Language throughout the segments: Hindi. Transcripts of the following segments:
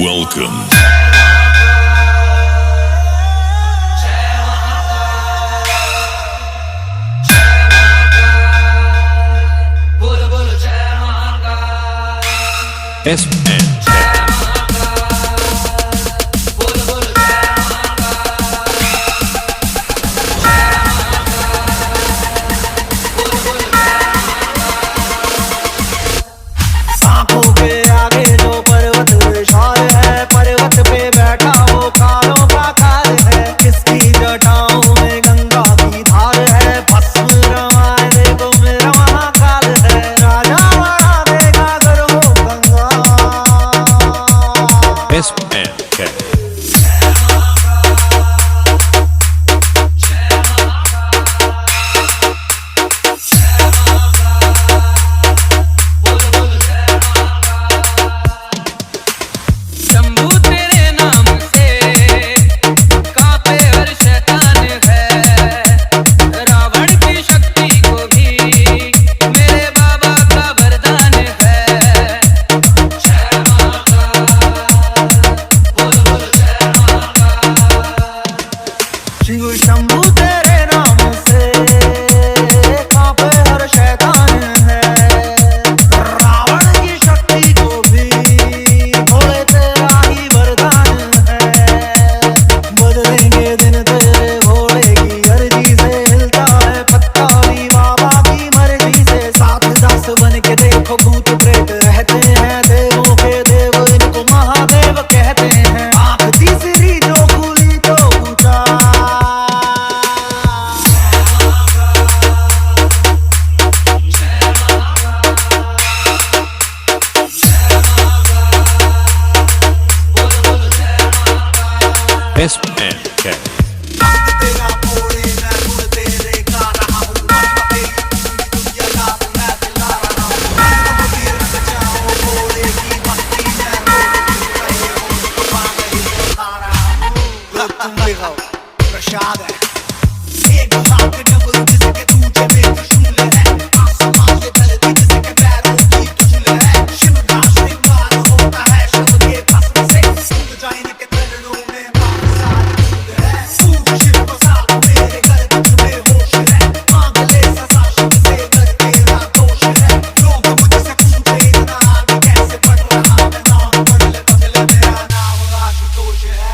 Welcome. SN. शंभू तेरे नाम से कांपे हर शैतान है, रावण की शक्ति को भी भोले तेरा ही वरदान है। बदलेंगे दिन तेरे भोले की अर्जी से, हिलता है पत्ता भी बाबा की मर्जी से। साथ दास बन के देखो भूत प्रेत रहते हैं, देवों के देव इनको महादेव कहते हैं। आंख तीसरी जो खुली तो पूछा SNK. प्रसाद है एक हाथ डबल जिसके दूजे में त्रिशूल है, आसमान के धरती जिसके पैरों की त्रिशूल है। शिव का श्रृंगार होता है शब्द के भस्म से, सूझ जाए इनके चरणों में महासार है। सूझ शिव को साथ मेरे गर्भ में होश है, मांग ले सजा शिव से कर तेरा दोष है। लोग मुझसे पूछे इतना आगे कैसे बढ़ रहा, मैं नाम बदले मेरा नाम आशुतोष है।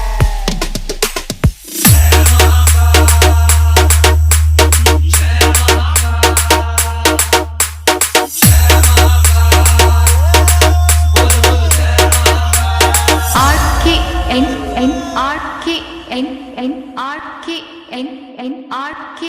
RKNNRKNNRKNNRK